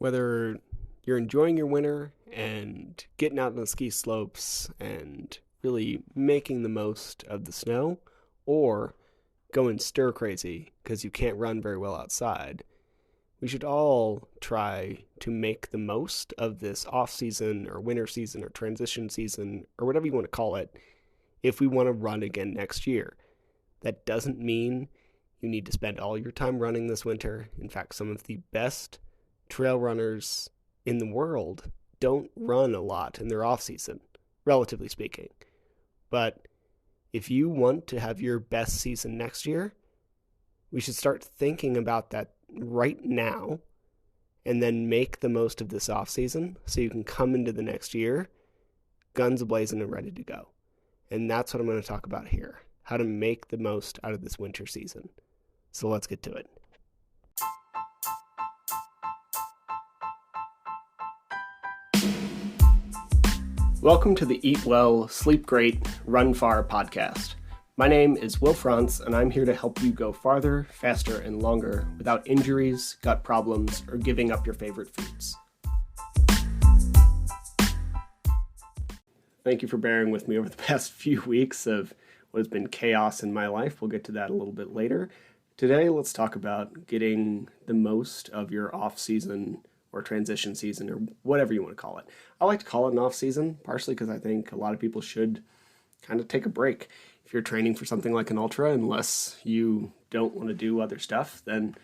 Whether you're enjoying your winter and getting out on the ski slopes and really making the most of the snow, or going stir crazy because you can't run very well outside, we should all try to make the most of this off season or winter season or transition season or whatever you want to call it if we want to run again next year. That doesn't mean you need to spend all your time running this winter. In fact, some of the best trail runners in the world don't run a lot in their off season, relatively speaking. But if you want to have your best season next year, we should start thinking about that right now and then make the most of this off season so you can come into the next year guns ablazing and ready to go. And that's what I'm going to talk about here, how to make the most out of this winter season. So let's get to it. Welcome to the Eat Well, Sleep Great, Run Far podcast. My name is Will Frantz, and I'm here to help you go farther, faster, and longer without injuries, gut problems, or giving up your favorite foods. Thank you for bearing with me over the past few weeks of what has been chaos in my life. We'll get to that a little bit later. Today, let's talk about getting the most of your off-season or transition season, or whatever you want to call it. I like to call it an off season, partially because I think a lot of people should kind of take a break. If you're training for something like an ultra, unless you don't want to do other stuff, then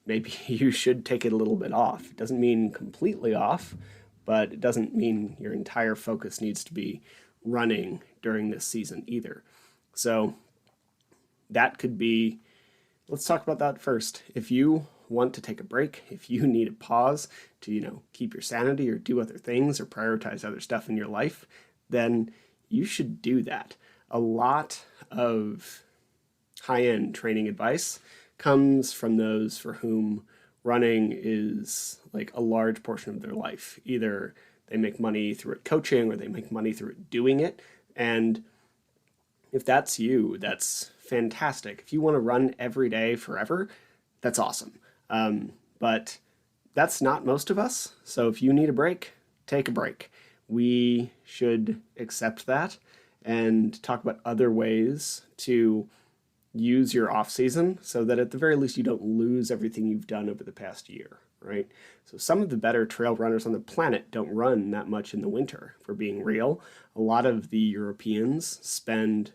maybe you should take it a little bit off. It doesn't mean completely off, but it doesn't mean your entire focus needs to be running during this season either. So that could be, let's talk about that first. If you want to take a break, if you need a pause to, keep your sanity or do other things or prioritize other stuff in your life, then you should do that. A lot of high-end training advice comes from those for whom running is like a large portion of their life. Either they make money through it coaching or they make money through it doing it. And if that's you, that's fantastic. If you want to run every day forever, that's awesome. But that's not most of us. So if you need a break, take a break. We should accept that and talk about other ways to use your off season so that at the very least you don't lose everything you've done over the past year, right? So some of the better trail runners on the planet don't run that much in the winter, for being real. A lot of the Europeans spend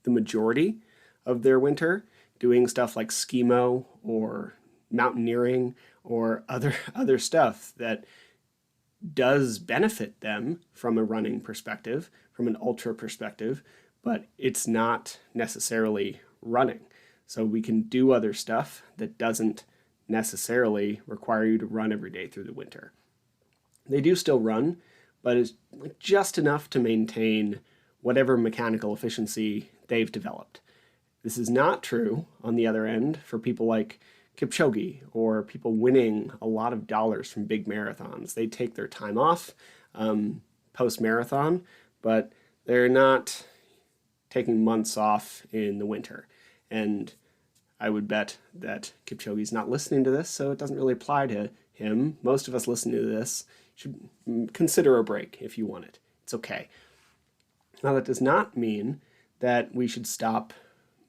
the majority of their winter doing stuff like skimo or mountaineering or other stuff that does benefit them from a running perspective, from an ultra perspective, but it's not necessarily running. So we can do other stuff that doesn't necessarily require you to run every day through the winter. They do still run, but it's just enough to maintain whatever mechanical efficiency they've developed. This is not true, on the other end, for people like Kipchoge or people winning a lot of dollars from big marathons. They take their time off post-marathon, but they're not taking months off in the winter. And I would bet that Kipchoge's not listening to this, so it doesn't really apply to him. Most of us listening to this should consider a break if you want it. It's okay. Now, that does not mean that we should stop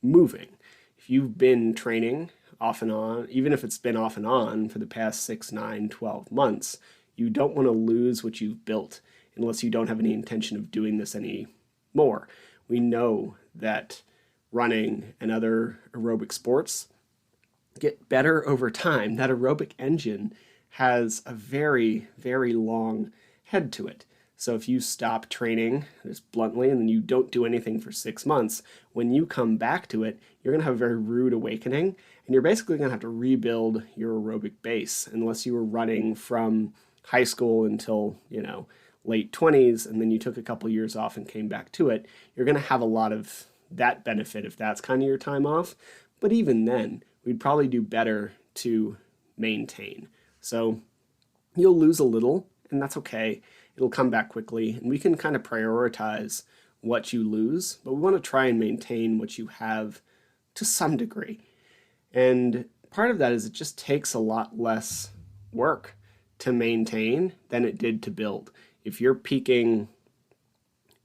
moving. If you've been training off and on, even if it's been off and on for the past 6, 9, 12 months, you don't want to lose what you've built unless you don't have any intention of doing this anymore. We know that running and other aerobic sports get better over time. That aerobic engine has a very, very long head to it. So if you stop training, just bluntly, and then you don't do anything for 6 months, when you come back to it, you're going to have a very rude awakening, and you're basically going to have to rebuild your aerobic base unless you were running from high school until, late 20s, and then you took a couple years off and came back to it. You're going to have a lot of that benefit if that's kind of your time off. But even then, we'd probably do better to maintain. So you'll lose a little, and that's okay. It'll come back quickly, and we can kind of prioritize what you lose, but we want to try and maintain what you have to some degree. And part of that is it just takes a lot less work to maintain than it did to build. If you're peaking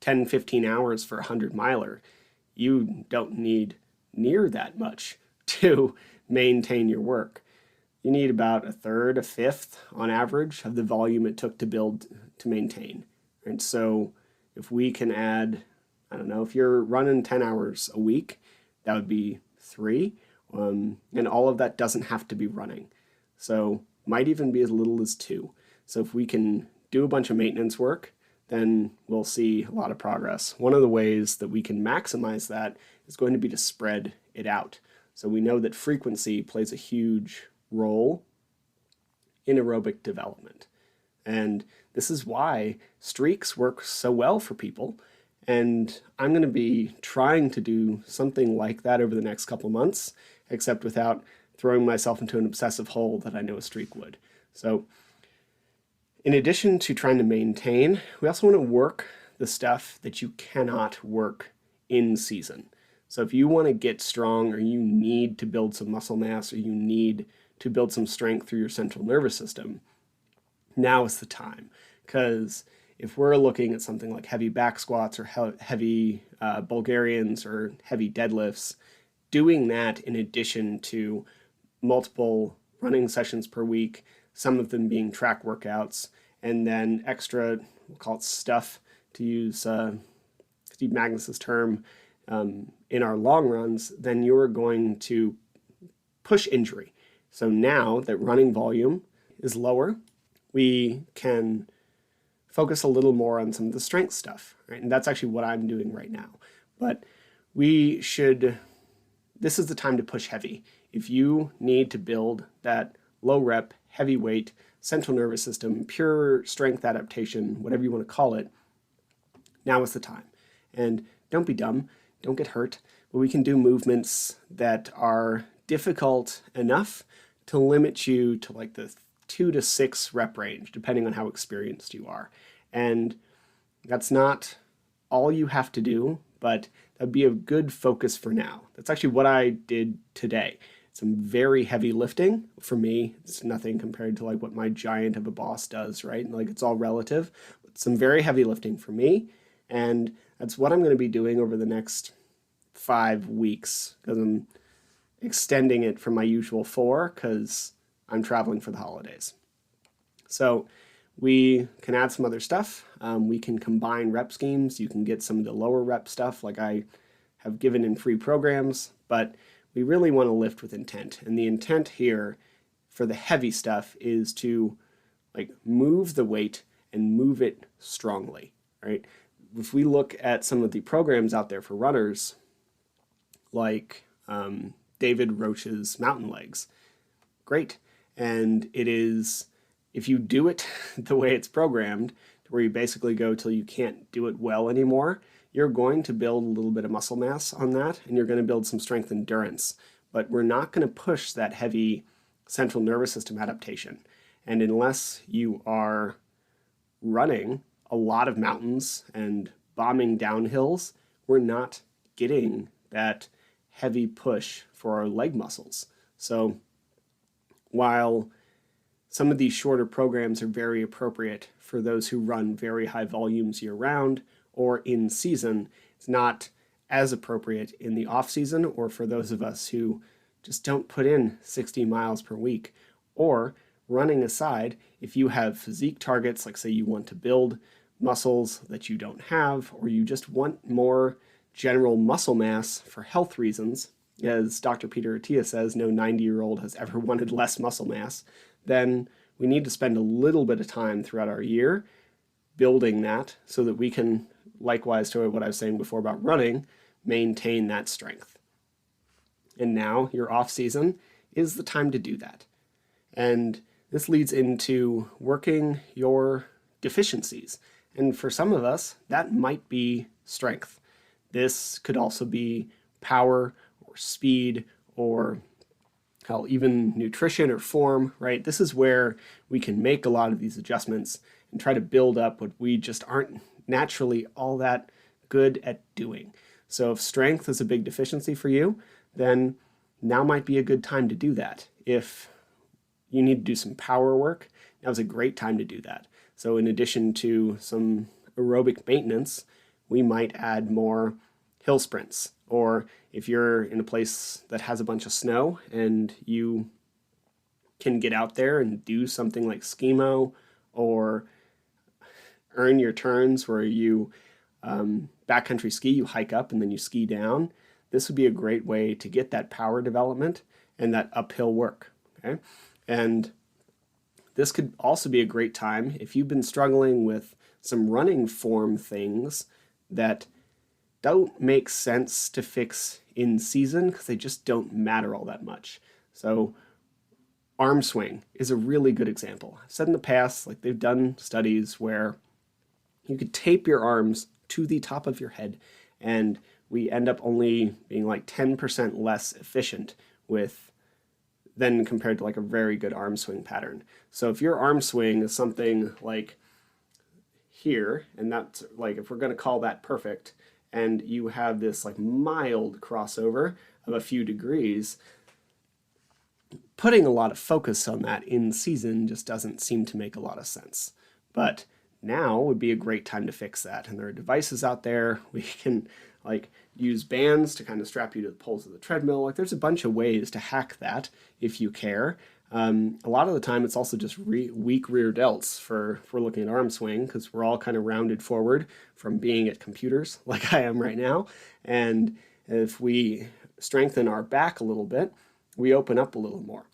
10, 15 hours for a 100-miler, you don't need near that much to maintain your work. You need about a third, a fifth on average of the volume it took to build to maintain. And so if we can add, I don't know, if you're running 10 hours a week, that would be 3. And all of that doesn't have to be running. So might even be as little as 2. So if we can do a bunch of maintenance work, then we'll see a lot of progress. One of the ways that we can maximize that is going to be to spread it out. So we know that frequency plays a huge role in aerobic development. And this is why streaks work so well for people. And I'm going to be trying to do something like that over the next couple months, except without throwing myself into an obsessive hole that I know a streak would. So in addition to trying to maintain, we also want to work the stuff that you cannot work in season. So if you want to get strong, or you need to build some muscle mass, or you need to build some strength through your central nervous system, now is the time. Because if we're looking at something like heavy back squats or heavy Bulgarians or heavy deadlifts, doing that in addition to multiple running sessions per week, some of them being track workouts, and then extra, we'll call it stuff, to use Steve Magnus's term, in our long runs, then you're going to push injury. So now that running volume is lower, we can focus a little more on some of the strength stuff, right? And that's actually what I'm doing right now. But this is the time to push heavy. If you need to build that low rep, heavyweight, central nervous system, pure strength adaptation, whatever you want to call it, now is the time. And don't be dumb, don't get hurt, but we can do movements that are difficult enough to limit you to like the 2 to 6 rep range, depending on how experienced you are. And that's not all you have to do, but that'd be a good focus for now. That's actually what I did today. Some very heavy lifting. For me, it's nothing compared to like what my giant of a boss does, right? Like, it's all relative. But some very heavy lifting for me. And that's what I'm going to be doing over the next 5 weeks, because I'm extending it from my usual 4 because I'm traveling for the holidays. So we can add some other stuff. We can combine rep schemes. You can get some of the lower rep stuff like I have given in free programs, but we really want to lift with intent. And the intent here for the heavy stuff is to like move the weight and move it strongly, right? If we look at some of the programs out there for runners, like David Roach's Mountain Legs, great. And it is, if you do it the way it's programmed, where you basically go till you can't do it well anymore, you're going to build a little bit of muscle mass on that, and you're going to build some strength endurance. But we're not going to push that heavy central nervous system adaptation. And unless you are running a lot of mountains and bombing down hills, we're not getting that heavy push for our leg muscles. So while some of these shorter programs are very appropriate for those who run very high volumes year-round or in season, it's not as appropriate in the off-season or for those of us who just don't put in 60 miles per week. Or, running aside, if you have physique targets, like say you want to build muscles that you don't have, or you just want more general muscle mass for health reasons, as Dr. Peter Attia says, no 90-year-old has ever wanted less muscle mass, then we need to spend a little bit of time throughout our year building that so that we can, likewise to what I was saying before about running, maintain that strength. And now your off season is the time to do that. And this leads into working your deficiencies. And for some of us, that might be strength. This could also be power or speed or hell, even nutrition or form, right? This is where we can make a lot of these adjustments and try to build up what we just aren't naturally all that good at doing. So if strength is a big deficiency for you, then now might be a good time to do that. If you need to do some power work, now's a great time to do that. So in addition to some aerobic maintenance, we might add more hill sprints. Or if you're in a place that has a bunch of snow and you can get out there and do something like skimo or earn your turns where you backcountry ski, you hike up and then you ski down. This would be a great way to get that power development and that uphill work. Okay, and this could also be a great time if you've been struggling with some running form things that don't make sense to fix in season because they just don't matter all that much. So arm swing is a really good example. I've said in the past, like they've done studies where you could tape your arms to the top of your head and we end up only being like 10% less efficient with than compared to like a very good arm swing pattern. So if your arm swing is something like here, and that's like, if we're going to call that perfect, and you have this like mild crossover of a few degrees, putting a lot of focus on that in season just doesn't seem to make a lot of sense. But now would be a great time to fix that. And there are devices out there. We can like use bands to kind of strap you to the poles of the treadmill. Like there's a bunch of ways to hack that if you care. A lot of the time it's also just weak rear delts if we're looking at arm swing, because we're all kind of rounded forward from being at computers like I am right now. And if we strengthen our back a little bit, we open up a little more.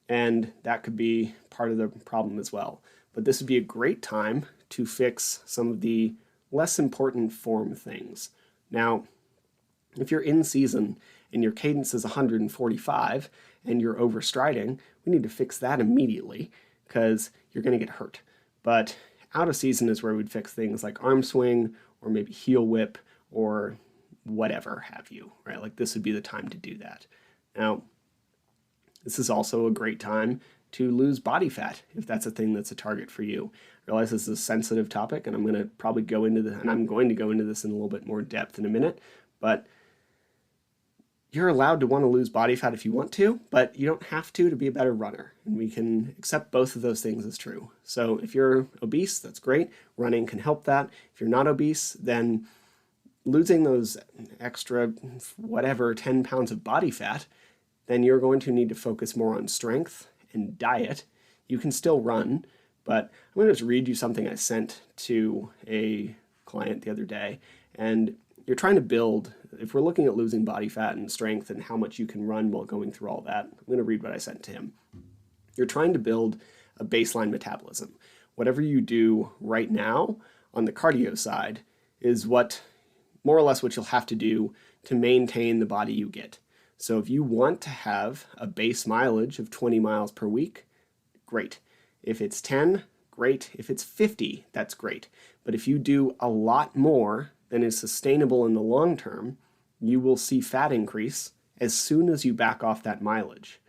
And that could be part of the problem as well. But this would be a great time to fix some of the less important form things. Now, if you're in season and your cadence is 145 and you're overstriding, we need to fix that immediately because you're going to get hurt. But out of season is where we'd fix things like arm swing or maybe heel whip or whatever have you, right? Like this would be the time to do that. Now, this is also a great time to lose body fat if that's a thing that's a target for you. I realize this is a sensitive topic and I'm going to probably go into this, and I'm going to go into this in a little bit more depth in a minute, but you're allowed to want to lose body fat if you want to, but you don't have to be a better runner. And we can accept both of those things as true. So if you're obese, that's great. Running can help that. If you're not obese, then losing those extra, whatever, 10 pounds of body fat, then you're going to need to focus more on strength and diet. You can still run, but I'm going to just read you something I sent to a client the other day. And you're trying to build, if we're looking at losing body fat and strength and how much you can run while going through all that, I'm going to read what I sent to him. You're trying to build a baseline metabolism. Whatever you do right now on the cardio side is what, more or less what you'll have to do to maintain the body you get. So if you want to have a base mileage of 20 miles per week, great. If it's 10, great. If it's 50, that's great. But if you do a lot more than is sustainable in the long term, you will see fat increase as soon as you back off that mileage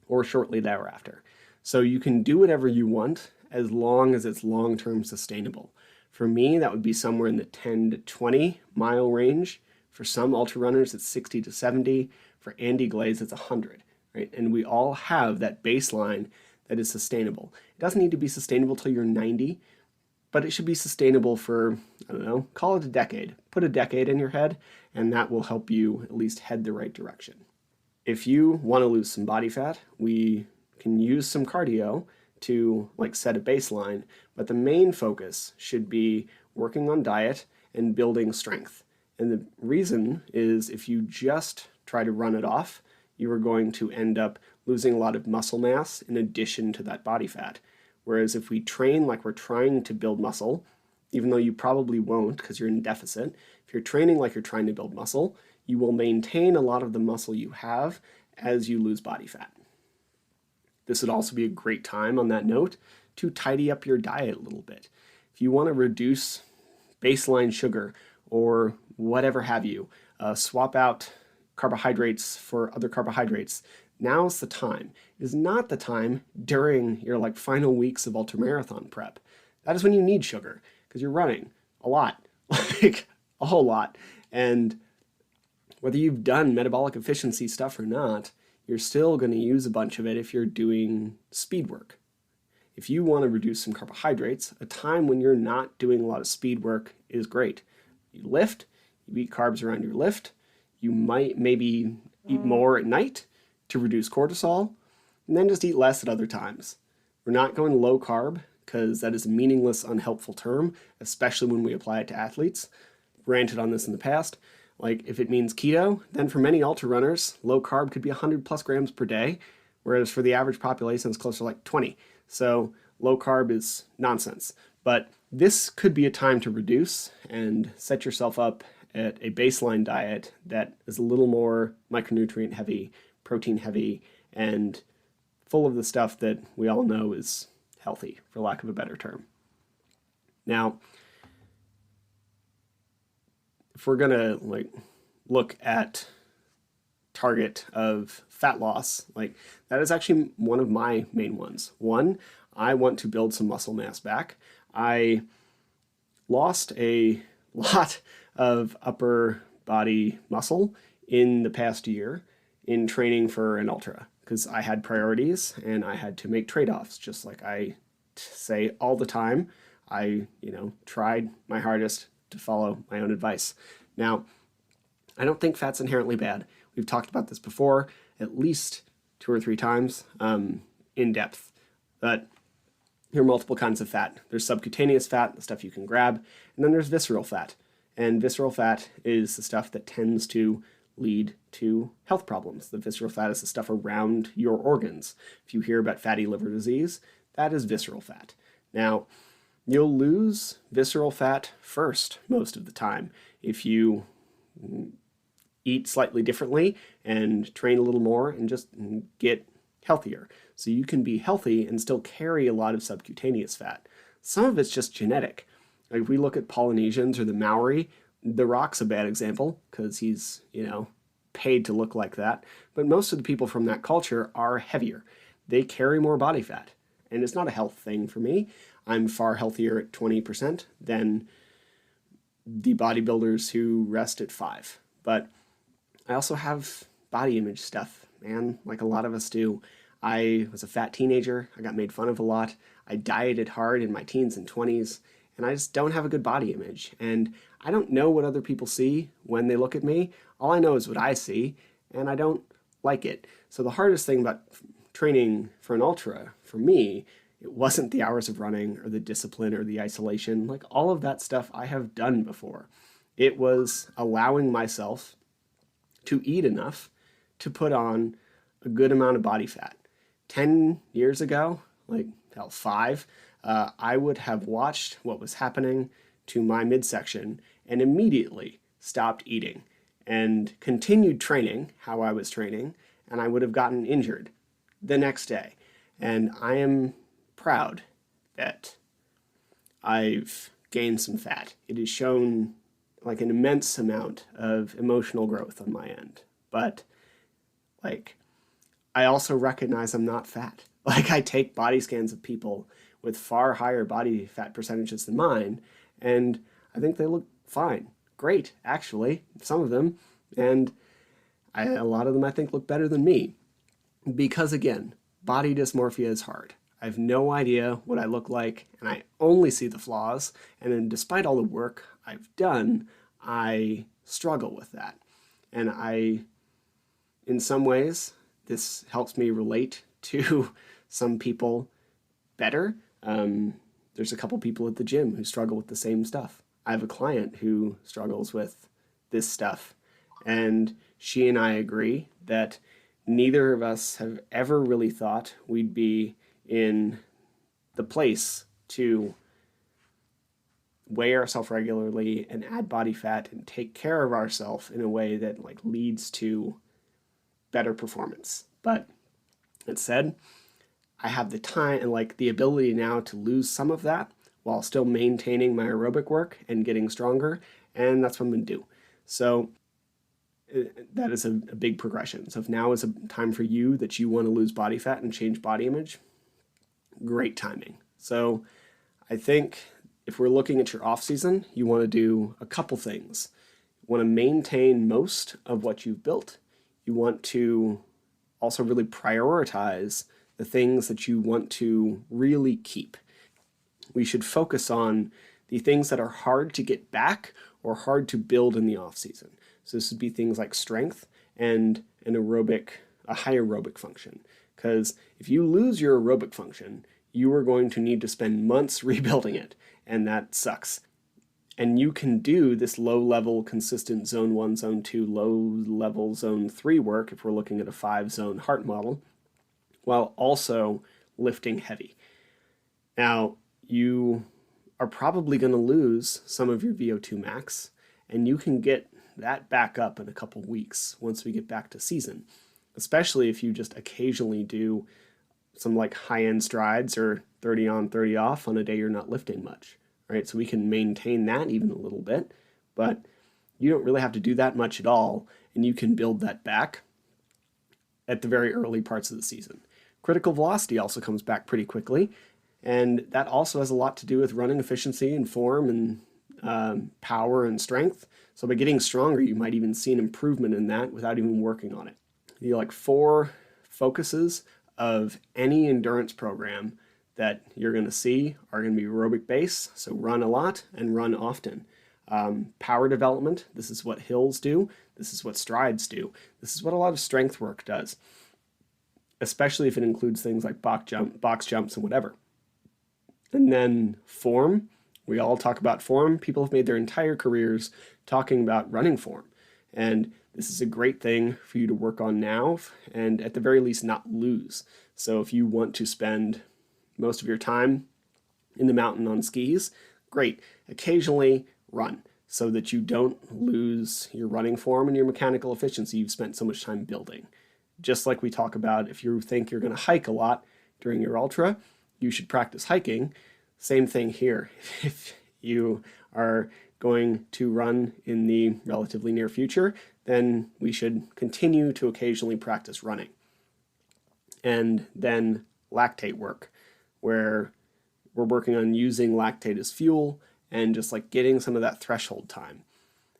or shortly thereafter. So you can do whatever you want as long as it's long-term sustainable. For me, that would be somewhere in the 10 to 20 mile range. For some ultra runners, it's 60 to 70. For Andy Glaze, it's 100, right? And we all have that baseline that is sustainable. It doesn't need to be sustainable till you're 90, but it should be sustainable for, I don't know, call it a decade. Put a decade in your head, and that will help you at least head the right direction. If you want to lose some body fat, we can use some cardio to like set a baseline, but the main focus should be working on diet and building strength. And the reason is if you just try to run it off, you are going to end up losing a lot of muscle mass in addition to that body fat. Whereas if we train like we're trying to build muscle, even though you probably won't because you're in deficit, if you're training like you're trying to build muscle, you will maintain a lot of the muscle you have as you lose body fat. This would also be a great time on that note to tidy up your diet a little bit. If you want to reduce baseline sugar or whatever have you, swap out carbohydrates for other carbohydrates, now's the time. It is not the time during your like final weeks of ultramarathon prep. That is when you need sugar because you're running a lot, like a whole lot. And whether you've done metabolic efficiency stuff or not, you're still going to use a bunch of it if you're doing speed work. If you want to reduce some carbohydrates, a time when you're not doing a lot of speed work is great. You lift, you eat carbs around your lift, you might maybe eat more at night to reduce cortisol, and then just eat less at other times. We're not going low carb because that is a meaningless, unhelpful term, especially when we apply it to athletes. Ranted on this in the past. Like if it means keto, then for many ultra runners, low carb could be 100 plus grams per day, whereas for the average population, it's closer to like 20. So low carb is nonsense. But this could be a time to reduce and set yourself up at a baseline diet that is a little more micronutrient heavy, protein heavy, and full of the stuff that we all know is healthy, for lack of a better term. Now, if we're gonna look at target of fat loss, that is actually one of my main ones. One, I want to build some muscle mass back. I lost a lot of upper body muscle in the past year in training for an ultra because I had priorities and I had to make trade-offs, just like I say all the time. I, tried my hardest to follow my own advice. Now, I don't think fat's inherently bad. We've talked about this before, at least 2 or 3 times in depth. But there are multiple kinds of fat. There's subcutaneous fat, the stuff you can grab, and then there's visceral fat. And visceral fat is the stuff that tends to lead to health problems. The visceral fat is the stuff around your organs. If you hear about fatty liver disease, that is visceral fat. Now, you'll lose visceral fat first most of the time if you eat slightly differently and train a little more and just get healthier. So you can be healthy and still carry a lot of subcutaneous fat. Some of it's just genetic. Like if we look at Polynesians or the Maori, The Rock's a bad example because he's, paid to look like that. But most of the people from that culture are heavier. They carry more body fat. And it's not a health thing for me. I'm far healthier at 20% than the bodybuilders who rest at 5. But I also have body image stuff, man, like a lot of us do. I was a fat teenager. I got made fun of a lot. I dieted hard in my teens and 20s, and I just don't have a good body image. And I don't know what other people see when they look at me. All I know is what I see, and I don't like it. So the hardest thing about training for an ultra, for me, it wasn't the hours of running or the discipline or the isolation. Like all of that stuff I have done before. It was allowing myself to eat enough to put on a good amount of body fat. 10 years ago, 5, I would have watched what was happening to my midsection and immediately stopped eating and continued training how I was training, and I would have gotten injured the next day. And I am proud that I've gained some fat. It has shown an immense amount of emotional growth on my end. But I also recognize I'm not fat. I take body scans of people with far higher body fat percentages than mine, and I think they look fine. Great, actually, some of them. And a lot of them I think look better than me. Because again, body dysmorphia is hard. I have no idea what I look like, and I only see the flaws. And then despite all the work I've done, I struggle with that. And in some ways, this helps me relate to some people better. There's a couple people at the gym who struggle with the same stuff. I have a client who struggles with this stuff, and she and I agree that neither of us have ever really thought we'd be in the place to weigh ourselves regularly and add body fat and take care of ourselves in a way that leads to better performance. But that said, I have the time and the ability now to lose some of that while still maintaining my aerobic work and getting stronger, and that's what I'm going to do. So that is a big progression. So if now is a time for you that you want to lose body fat and change body image, great timing. So I think if we're looking at your off season, you want to do a couple things. You want to maintain most of what you've built. You want to also really prioritize the things that you want to really keep. We should focus on the things that are hard to get back or hard to build in the off season. So this would be things like strength and a high aerobic function. Because if you lose your aerobic function, you are going to need to spend months rebuilding it, and that sucks. And you can do this low-level, consistent zone 1, zone 2, low-level zone 3 work, if we're looking at a 5-zone heart model, while also lifting heavy. Now, you are probably going to lose some of your VO2 max, and you can get that back up in a couple weeks once we get back to season, especially if you just occasionally do some like high-end strides or 30 on, 30 off on a day you're not lifting much, right? So we can maintain that even a little bit, but you don't really have to do that much at all, and you can build that back at the very early parts of the season. Critical velocity also comes back pretty quickly, and that also has a lot to do with running efficiency and form and power and strength. So by getting stronger, you might even see an improvement in that without even working on it. The like 4 focuses of any endurance program that you're going to see are going to be aerobic base, so run a lot and run often. Power development, this is what hills do, this is what strides do, this is what a lot of strength work does, especially if it includes things like box jumps and whatever. And then form, we all talk about form. People have made their entire careers talking about running form, and this is a great thing for you to work on now and at the very least not lose. So if you want to spend most of your time in the mountain on skis, great. Occasionally run so that you don't lose your running form and your mechanical efficiency you've spent so much time building. Just like we talk about, if you think you're going to hike a lot during your ultra, you should practice hiking. Same thing here. If you are going to run in the relatively near future, then we should continue to occasionally practice running. And then lactate work, where we're working on using lactate as fuel and just like getting some of that threshold time.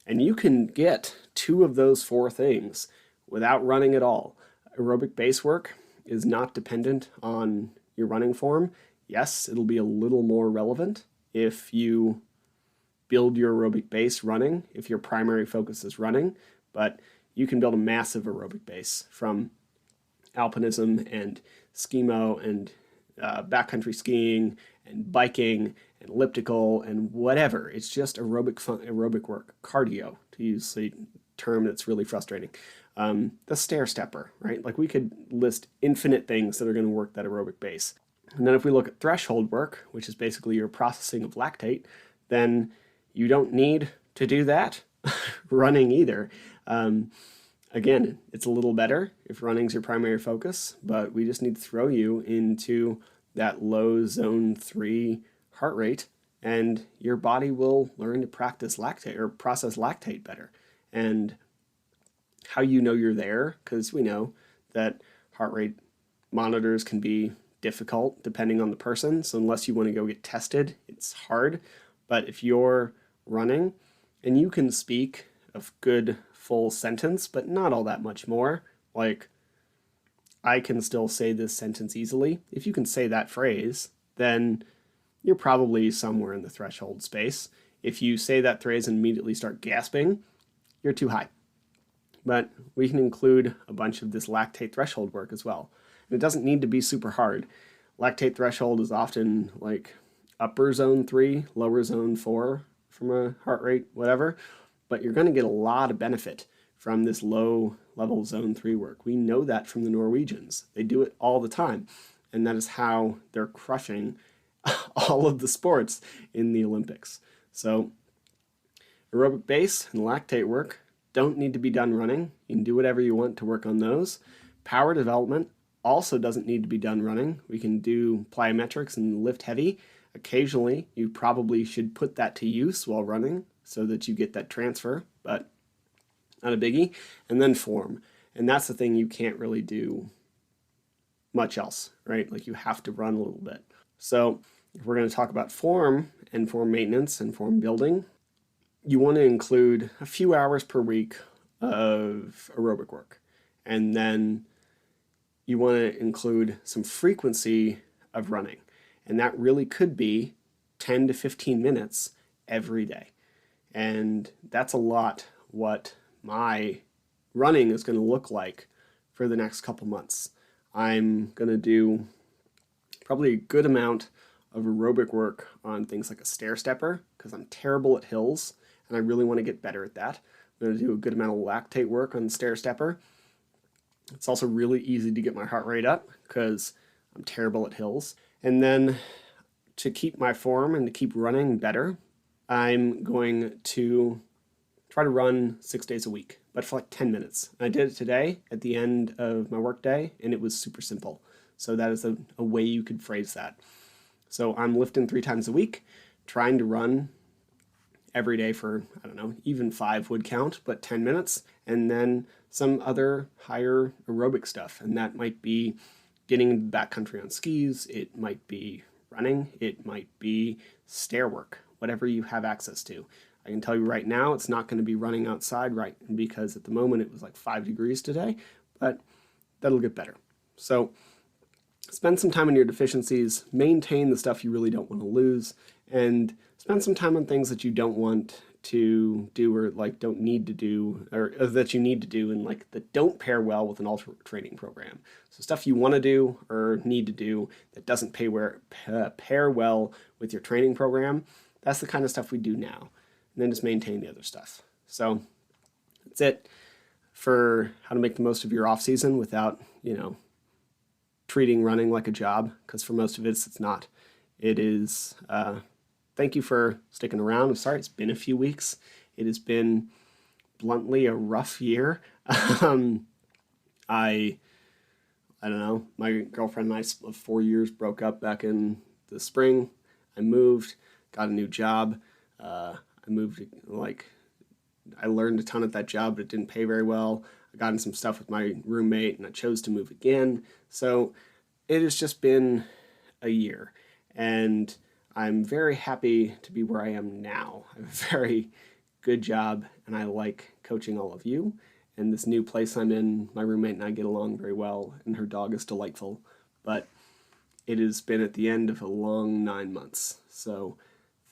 And you can get 2 of those 4 things without running at all. Aerobic base work is not dependent on your running form. Yes, it'll be a little more relevant if you build your aerobic base running, if your primary focus is running, but you can build a massive aerobic base from alpinism and skimo and backcountry skiing and biking and elliptical and whatever. It's just aerobic work, cardio, to use a term that's really frustrating. The stair stepper, right? Like we could list infinite things that are going to work that aerobic base. And then if we look at threshold work, which is basically your processing of lactate, then you don't need to do that running either. Again, it's a little better if running's your primary focus, but we just need to throw you into that low zone 3 heart rate, and your body will learn to practice lactate or process lactate better. And how you know you're there, because we know that heart rate monitors can be difficult depending on the person. So unless you want to go get tested, it's hard. But if you're running and you can speak a good full sentence, but not all that much more, like I can still say this sentence easily. If you can say that phrase, then you're probably somewhere in the threshold space. If you say that phrase and immediately start gasping, you're too high. But we can include a bunch of this lactate threshold work as well. And it doesn't need to be super hard. Lactate threshold is often like upper zone 3, lower zone 4 from a heart rate, whatever. But you're going to get a lot of benefit from this low level zone 3 work. We know that from the Norwegians. They do it all the time. And that is how they're crushing all of the sports in the Olympics. So aerobic base and lactate work don't need to be done running. You can do whatever you want to work on those. Power development also doesn't need to be done running. We can do plyometrics and lift heavy. Occasionally, you probably should put that to use while running so that you get that transfer, but not a biggie. And then form. And that's the thing you can't really do much else, right? Like you have to run a little bit. So if we're going to talk about form and form maintenance and form building, you want to include a few hours per week of aerobic work. And then you want to include some frequency of running. And that really could be 10 to 15 minutes every day. And that's a lot what my running is going to look like for the next couple months. I'm going to do probably a good amount of aerobic work on things like a stair stepper because I'm terrible at hills and I really want to get better at that. I'm going to do a good amount of lactate work on the stair stepper. It's also really easy to get my heart rate up because I'm terrible at hills. And then to keep my form and to keep running better, I'm going to try to run 6 days a week, but for like 10 minutes. I did it today at the end of my work day, and it was super simple. So that is a way you could phrase that. So I'm lifting 3 times a week, trying to run every day for, I don't know, even 5 would count, but 10 minutes, and then some other higher aerobic stuff. And that might be getting into the backcountry on skis, it might be running, it might be stair work, whatever you have access to. I can tell you right now, it's not going to be running outside, right? Because at the moment it was like 5 degrees today, but that'll get better. So spend some time on your deficiencies, maintain the stuff you really don't want to lose, and spend some time on things that you don't want to do or like don't need to do or that you need to do and like that don't pair well with an ultra training program. So stuff you want to do or need to do that doesn't pair well with your training program, that's the kind of stuff we do now. And then just maintain the other stuff. So that's it for how to make the most of your off season without, treating running like a job, because for most of it, it's not. It is, thank you for sticking around. I'm sorry, it's been a few weeks. It has been bluntly a rough year. I don't know, my girlfriend and I of 4 years broke up back in the spring. I moved, got a new job. I learned a ton at that job, but it didn't pay very well. I got in some stuff with my roommate and I chose to move again. So it has just been a year and I'm very happy to be where I am now. I have a very good job and I like coaching all of you. And this new place I'm in, my roommate and I get along very well and her dog is delightful. But it has been at the end of a long 9 months. So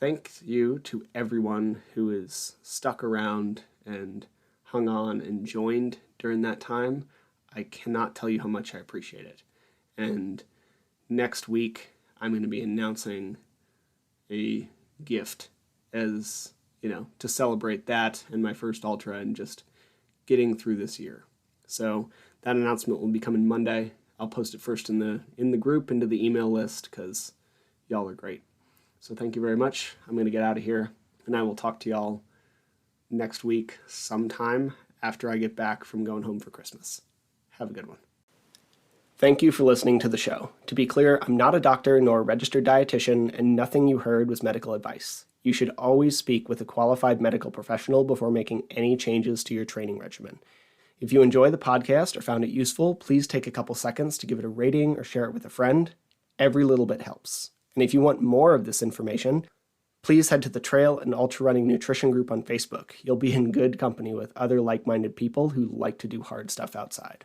thank you to everyone who is stuck around and hung on and joined during that time. I cannot tell you how much I appreciate it. And next week, I'm going to be announcing a gift as, to celebrate that and my first ultra and just getting through this year. So that announcement will be coming Monday. I'll post it first in the group into the email list because y'all are great. So thank you very much. I'm going to get out of here, and I will talk to y'all next week sometime after I get back from going home for Christmas. Have a good one. Thank you for listening to the show. To be clear, I'm not a doctor nor a registered dietitian, and nothing you heard was medical advice. You should always speak with a qualified medical professional before making any changes to your training regimen. If you enjoy the podcast or found it useful, please take a couple seconds to give it a rating or share it with a friend. Every little bit helps. And if you want more of this information, please head to the Trail and Ultra Running Nutrition group on Facebook. You'll be in good company with other like-minded people who like to do hard stuff outside.